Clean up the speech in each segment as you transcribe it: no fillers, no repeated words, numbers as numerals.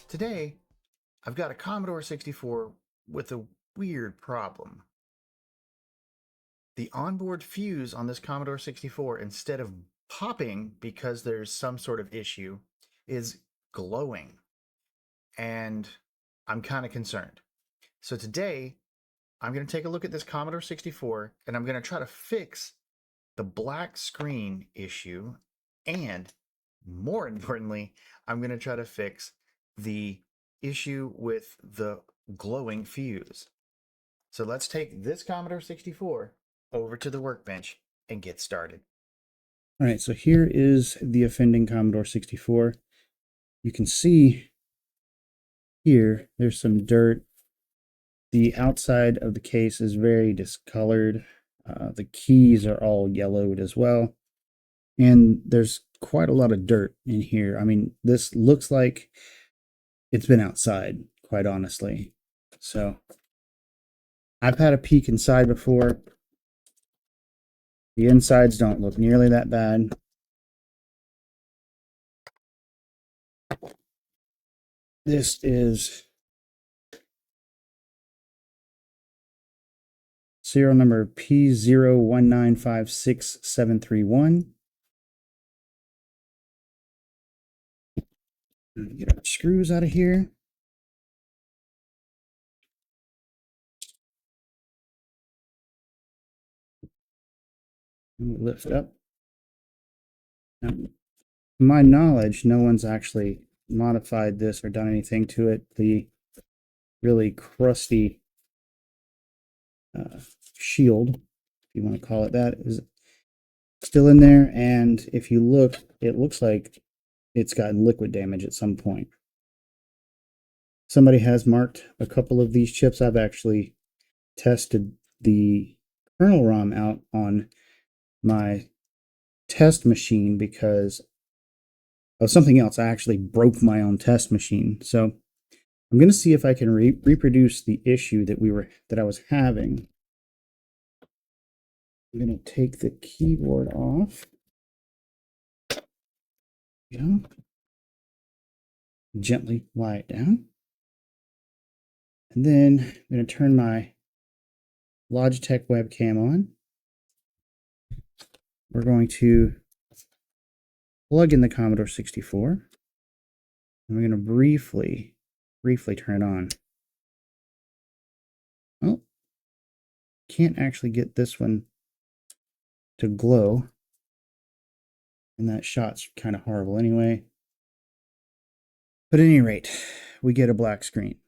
Today, I've got a Commodore 64 with a weird problem. The onboard fuse on this Commodore 64, instead of popping because there's some sort of issue, is glowing. And I'm kind of concerned. So today, I'm going to take a look at this Commodore 64 and I'm going to try to fix the black screen issue. And more importantly, I'm going to try to fix the issue with the glowing fuse. So let's take this Commodore 64 over to the workbench and get started. All right, so here is the offending Commodore 64. You can see here, there's some dirt. The outside of the case is very discolored. The keys are all yellowed as well. And there's quite a lot of dirt in here. I mean, this looks like it's been outside, quite honestly. So I've had a peek inside before. The insides don't look nearly that bad. This is serial number P01956731. Get our screws out of here. And we lift up. Now, to my knowledge, no one's actually modified this or done anything to it. The really crusty shield, if you want to call it that, is still in there. And if you look, it looks like it's gotten liquid damage at some point. Somebody has marked a couple of these chips. I've actually tested the kernel ROM out on my test machine because of something else. I actually broke my own test machine. So I'm going to see if I can reproduce the issue that I was having. I'm going to take the keyboard off. Gently lie it down. And then I'm going to turn my Logitech webcam on. We're going to plug in the Commodore 64. And we're going to briefly turn it on. Well, can't actually get this one to glow. And that shot's kind of horrible anyway. But at any rate, we get a black screen.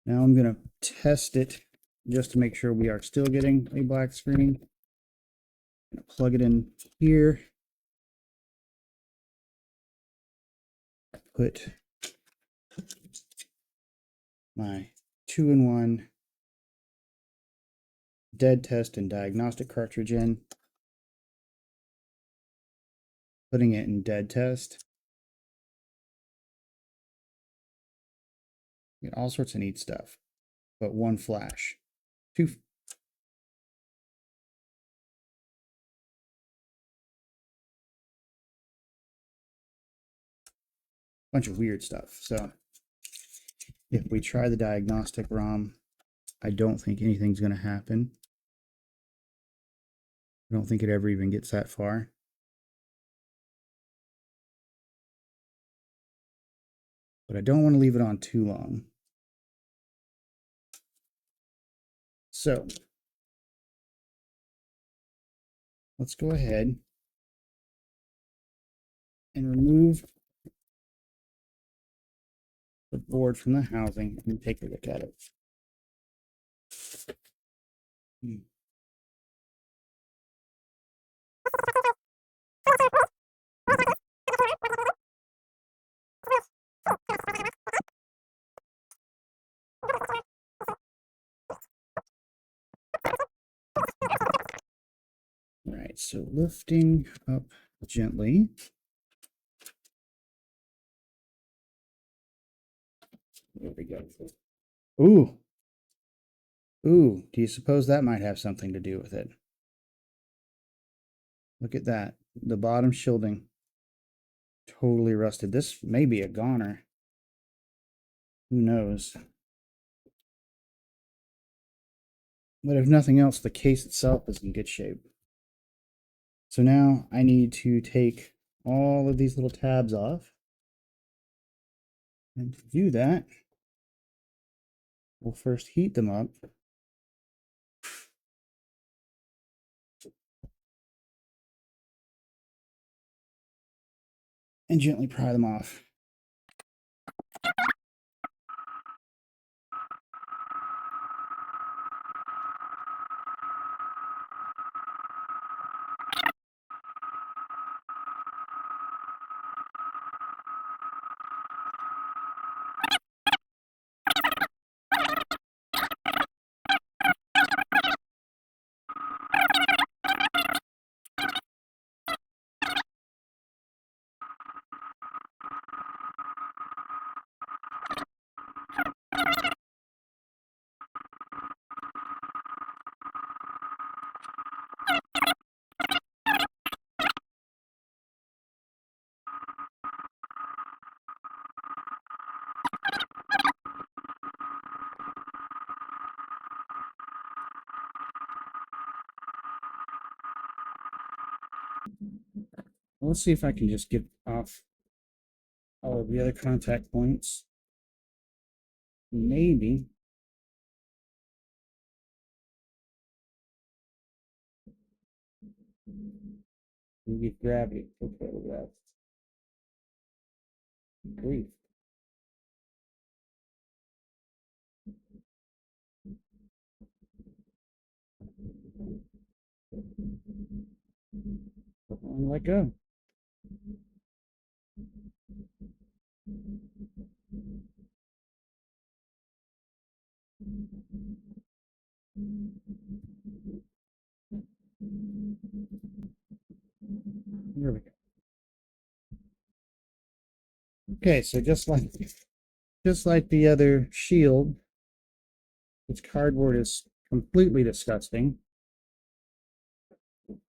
Now I'm going to test it just to make sure we are still getting a black screen. I'm going to plug it in here. Put my 2-in-1 dead test and diagnostic cartridge in. Putting it in dead test. Get all sorts of neat stuff. But one flash. Two. Bunch of weird stuff. So if we try the diagnostic ROM, I don't think anything's going to happen. I don't think it ever even gets that far. But I don't want to leave it on too long. So let's go ahead and remove the board from the housing and take a look at it. All right, so lifting up gently. There we go. Ooh. Ooh, do you suppose that might have something to do with it? Look at that. The bottom shielding totally rusted. This may be a goner. who knows? But if nothing else, the case itself is in good shape. So now I need to take all of these little tabs off. And to do that, we'll first heat them up. And gently pry them off. Let's see if I can just get off all of the other contact points. Maybe. You get gravity for photographs. Grief. And let go. Here we go. Okay, so just like the other shield, its cardboard is completely disgusting,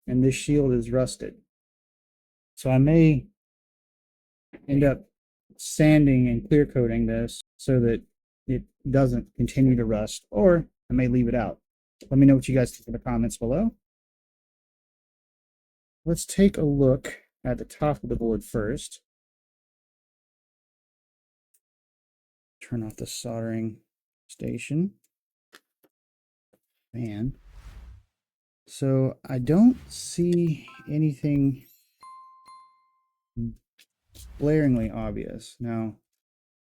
and this shield is rusted. So I may end up sanding and clear coating this so that it doesn't continue to rust, or I may leave it out. Let me know what you guys think in the comments below. Let's take a look at the top of the board first. Turn off the soldering station. Man. So I don't see anything blaringly obvious. Now,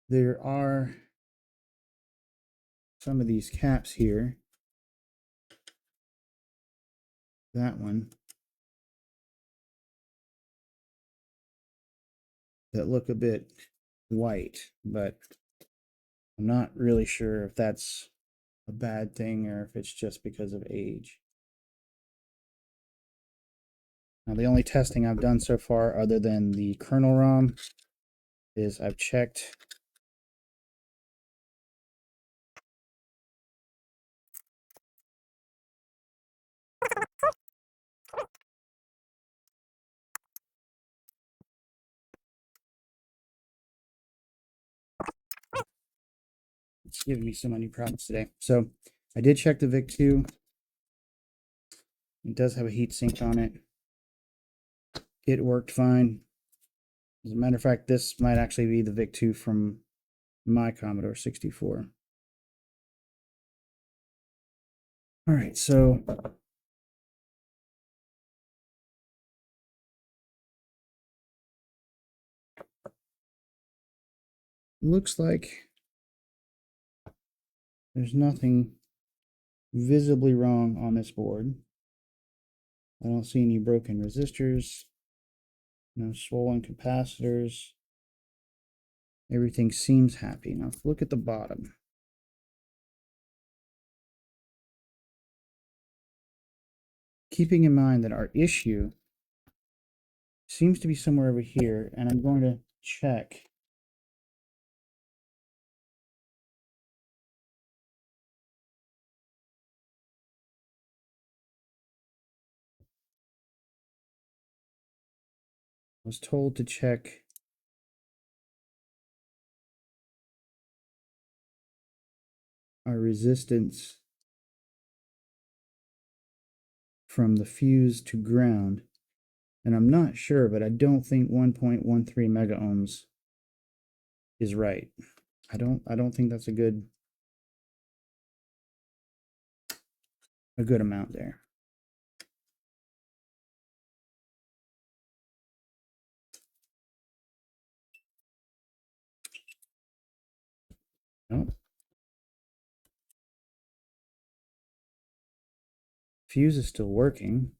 there are some of these caps here. That one. That look a bit white, but I'm not really sure if that's a bad thing or if it's just because of age. Now, the only testing I've done so far, other than the kernel ROM, is I've checked it's giving me so many problems today. So I did check the VIC-2. It does have a heat sink on it. It worked fine. As a matter of fact, this might actually be the VIC-2 from my Commodore 64. All right, so looks like there's nothing visibly wrong on this board. I don't see any broken resistors, no swollen capacitors. Everything seems happy. Now let's look at the bottom. Keeping in mind that our issue seems to be somewhere over here, and I'm going to check. I was told to check our resistance from the fuse to ground. And I'm not sure, but I don't think 1.13 mega ohms is right. I don't think that's a good amount there. Nope. Fuse is still working.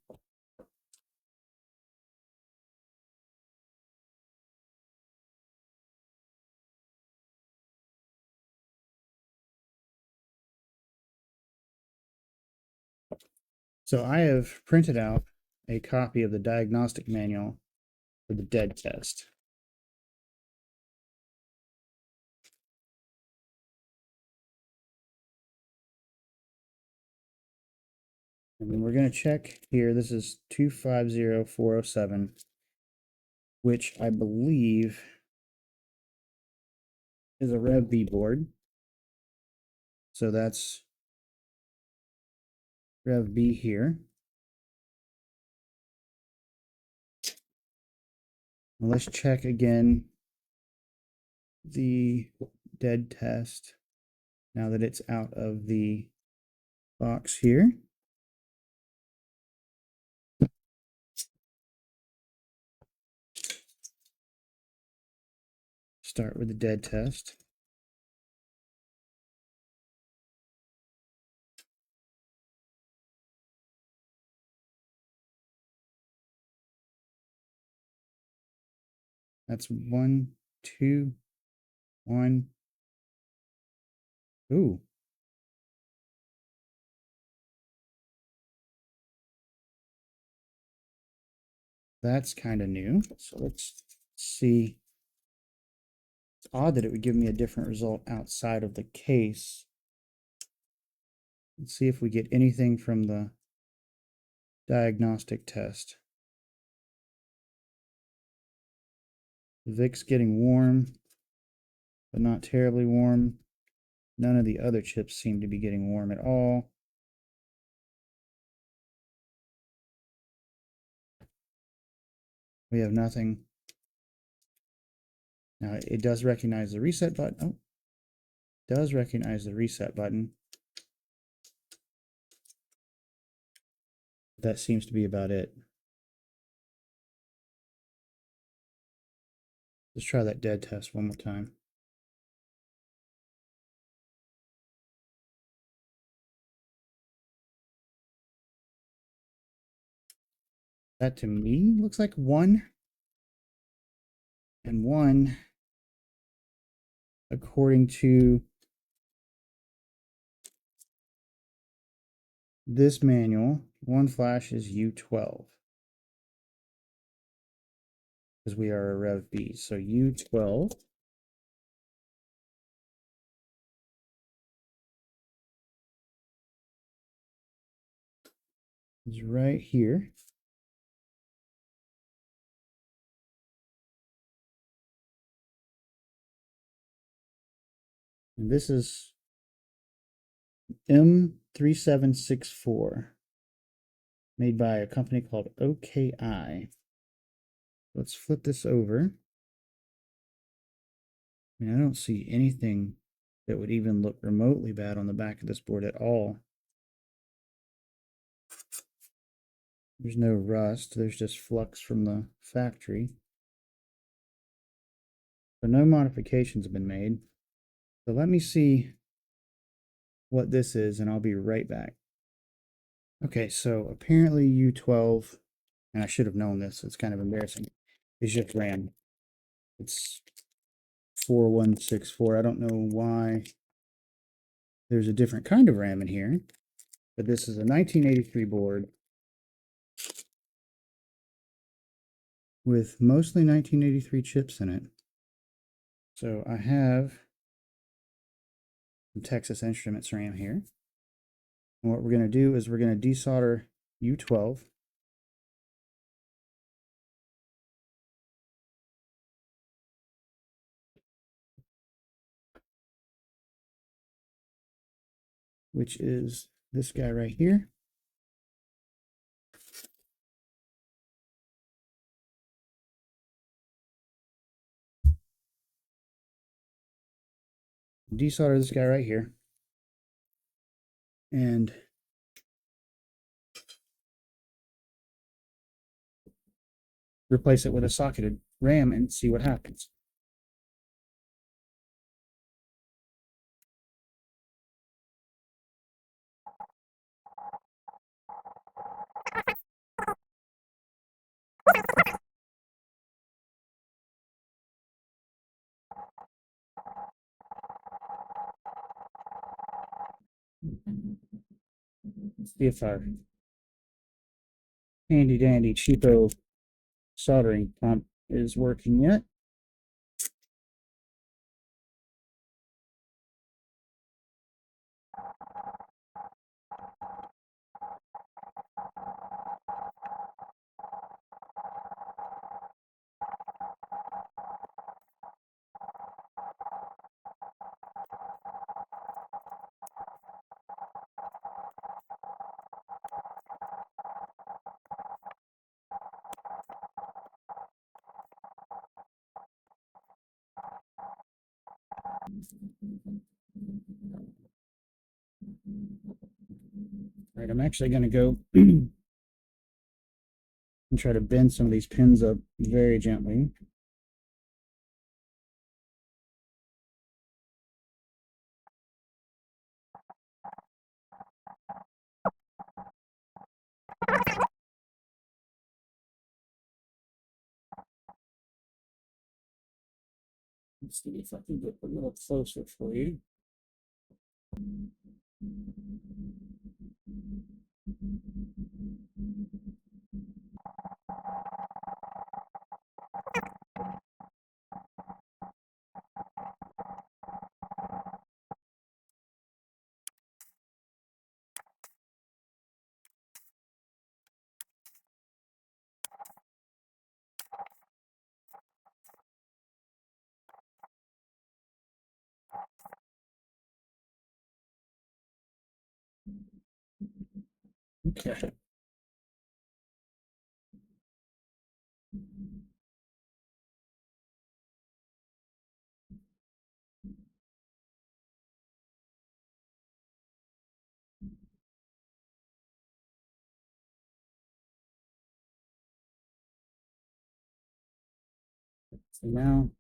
So I have printed out a copy of the diagnostic manual for the dead test. And then we're going to check here. This is 250407, which I believe is a Rev B board. So that's Rev B here. Now let's check again the dead test now that it's out of the box here. Start with the dead test. That's 1, 2, 1. Ooh. That's kind of new. So let's see. It's odd that it would give me a different result outside of the case. Let's see if we get anything from the diagnostic test. The VIC's getting warm, but not terribly warm. None of the other chips seem to be getting warm at all. We have nothing. Now it does recognize the reset button. Oh, it does recognize the reset button. That seems to be about it. Let's try that dead test one more time. That to me looks like 1 and 1 according to this manual. 1 flash is U12 because we are a Rev B. So U12 is right here. And this is M3764, made by a company called OKI. Let's flip this over. I mean, I don't see anything that would even look remotely bad on the back of this board at all. There's no rust, there's just flux from the factory. So no modifications have been made. So let me see what this is, and I'll be right back. Okay, so apparently U12, and I should have known this, it's kind of embarrassing, is just RAM. It's 4164. I don't know why there's a different kind of RAM in here, but this is a 1983 board with mostly 1983 chips in it. So I have some Texas Instruments RAM here. And what we're going to do is we're going to desolder U12. which is this guy right here. Desolder this guy right here. And replace it with a socketed RAM and see what happens. Let's see if our handy dandy cheapo soldering pump is working yet. All right, I'm actually going to go and try to bend some of these pins up very gently. Let's see if I can get a little closer for you. Okay. So now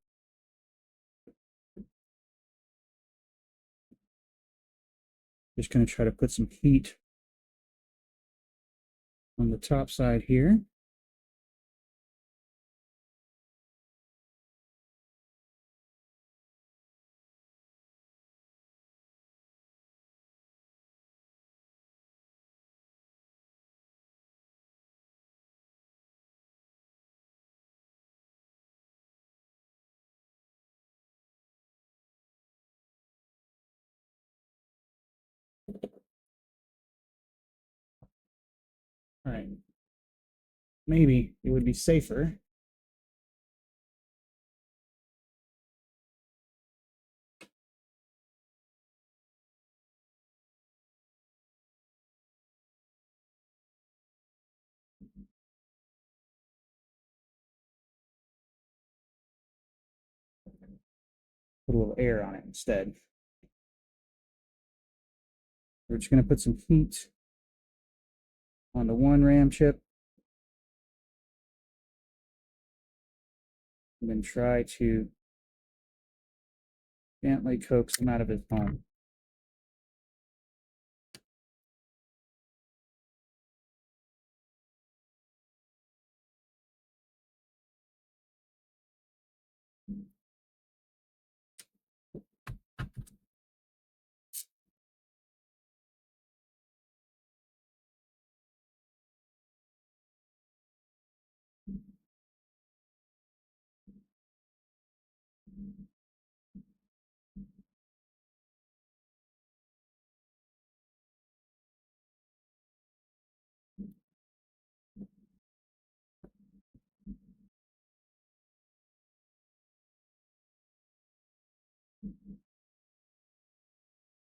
just going to try to put some heat on the top side here. All right. Maybe it would be safer put a little air on it instead. We're just going to put some heat on the one RAM chip and then try to gently coax him out of his home.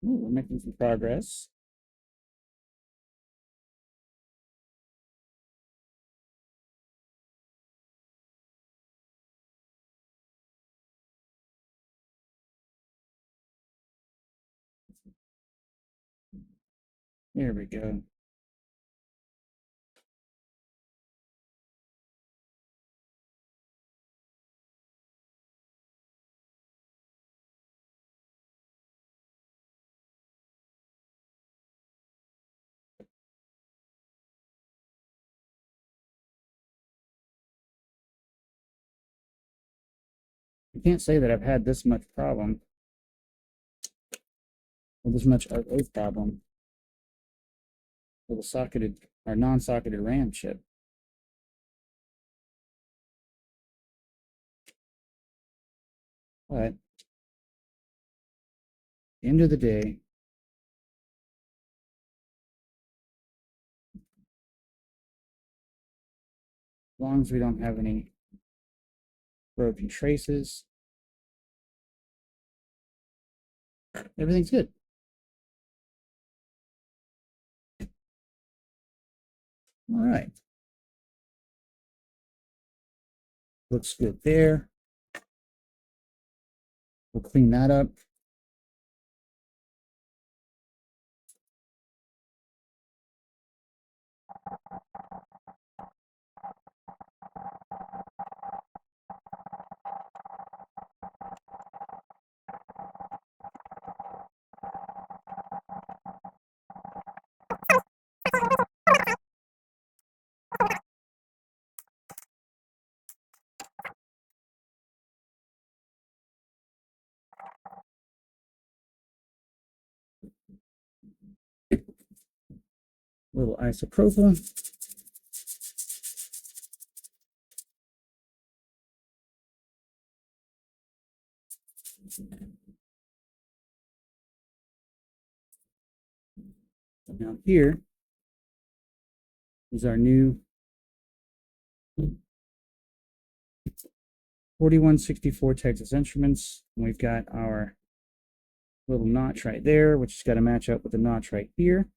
Ooh, we're making some progress. There we go. I can't say that I've had this much problem, or this much of a problem with a socketed or non-socketed RAM chip. But at the end of the day, as long as we don't have any broken traces, everything's good. All right. Looks good there. We'll clean that up. A little isopropyl. Now here is our new 4164 Texas Instruments. And we've got our little notch right there, which has got to match up with the notch right here.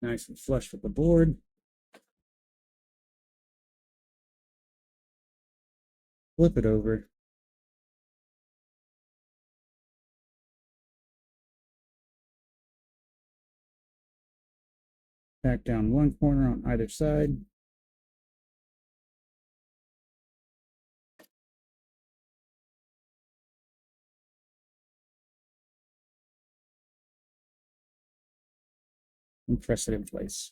Nice and flush with the board. Flip it over. Back down one corner on either side. And press it in place.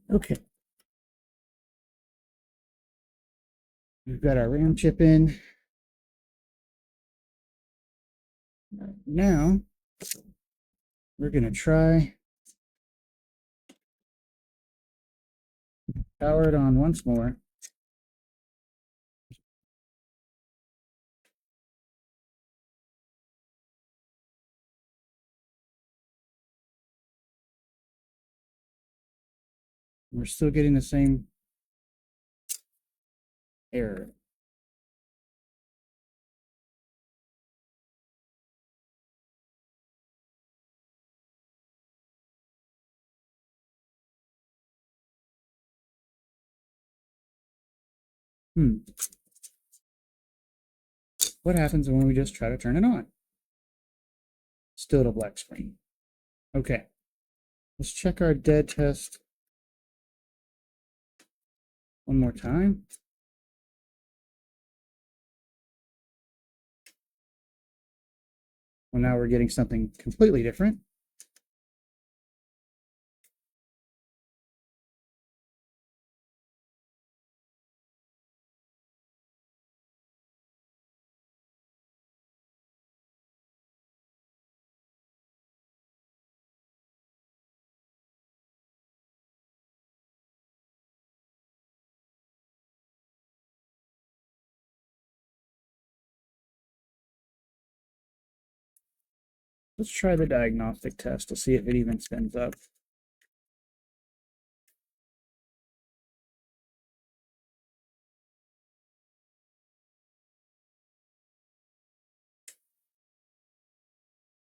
Okay. We've got our RAM chip in. Now, we're going to try power it on once more. We're still getting the same error. What happens when we just try to turn it on? Still a black screen. Okay. Let's check our dead test one more time. Well, now we're getting something completely different. let's try the diagnostic test to see if it even spins up.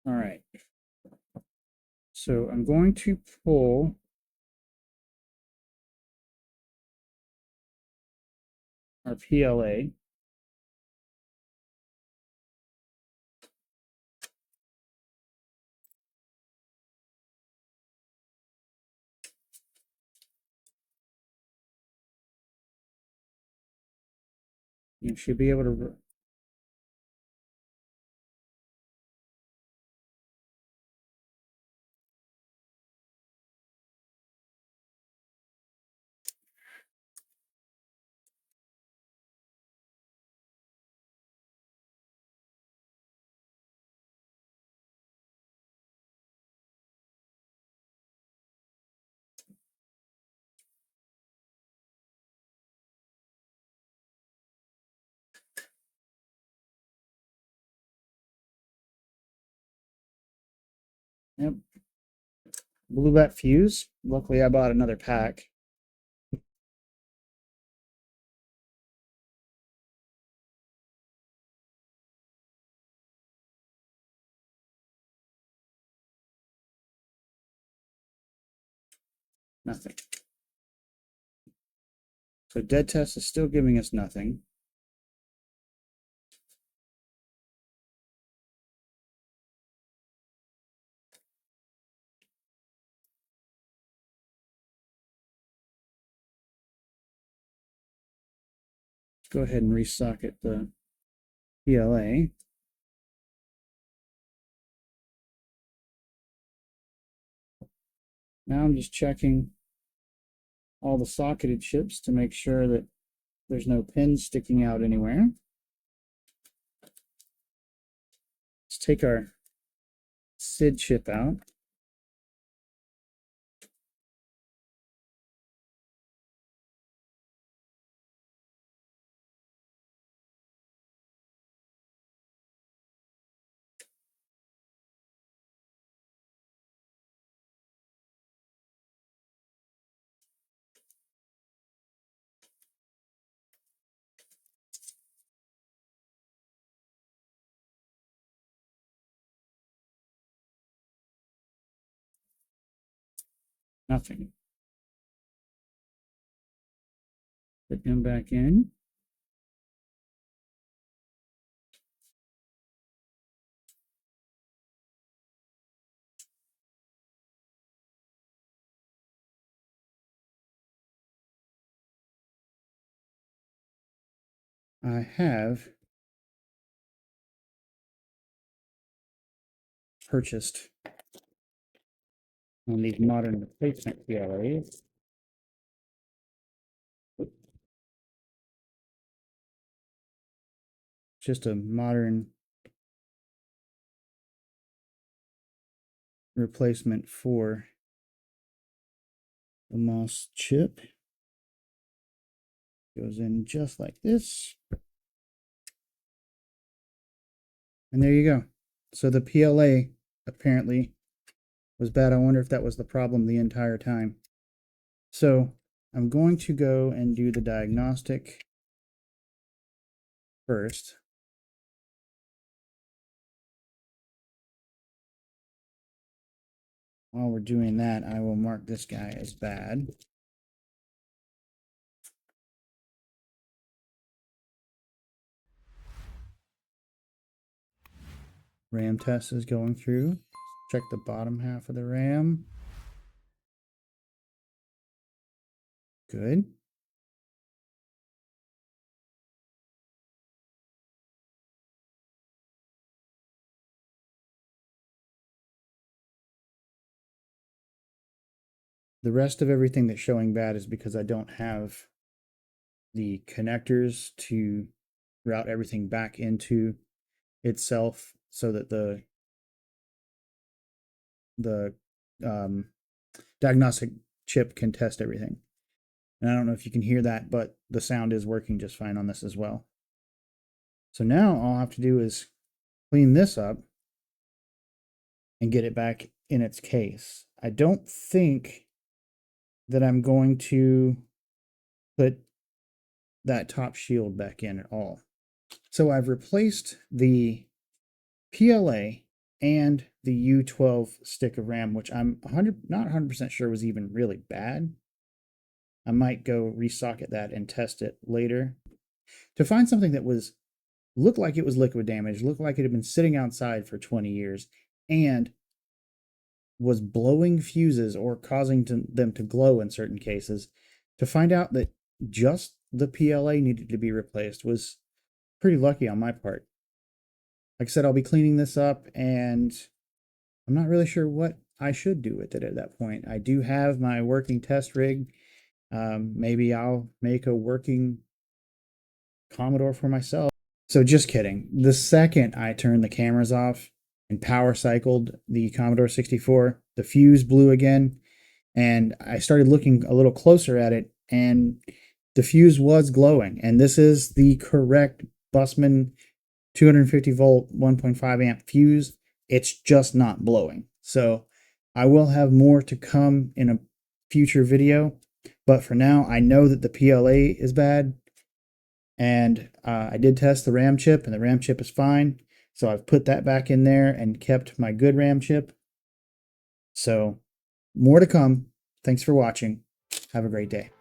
All right. So I'm going to pull our PLA. You should be able to. Yep. Blew that fuse. Luckily, I bought another pack. Nothing. So dead test is still giving us nothing. Let's go ahead and resocket the PLA. Now I'm just checking all the socketed chips to make sure that there's no pins sticking out anywhere. Let's take our SID chip out. Nothing. Put them back in. I have purchased on these modern replacement PLAs. Just a modern replacement for the MOS chip. Goes in just like this. And there you go. So the PLA apparently was bad. I wonder if that was the problem the entire time. So I'm going to go and do the diagnostic first. While we're doing that, I will mark this guy as bad. RAM test is going through. Check the bottom half of the RAM. Good. The rest of everything that's showing bad is because I don't have the connectors to route everything back into itself so that the diagnostic chip can test everything. And I don't know if you can hear that, but the sound is working just fine on this as well. So now all I have to do is clean this up and get it back in its case. I don't think that I'm going to put that top shield back in at all. So I've replaced the PLA and the U12 stick of RAM, which I'm not 100% sure was even really bad. I might go resocket that and test it later to find something that looked like it was liquid damage, looked like it had been sitting outside for 20 years, and was blowing fuses or causing them to glow in certain cases. To find out that just the PLA needed to be replaced was pretty lucky on my part. Like I said, I'll be cleaning this up, and I'm not really sure what I should do with it at that point. I do have my working test rig. Maybe I'll make a working Commodore for myself. So just kidding. The second I turned the cameras off and power cycled the Commodore 64, the fuse blew again, and I started looking a little closer at it, and the fuse was glowing. And this is the correct Bussmann 250 volt 1.5 amp fuse. It's just not blowing. So I will have more to come in a future video, but for now I know that the PLA is bad, and I did test the RAM chip, and the RAM chip is fine. So I've put that back in there and kept my good RAM chip. So more to come. Thanks for watching. Have a great day.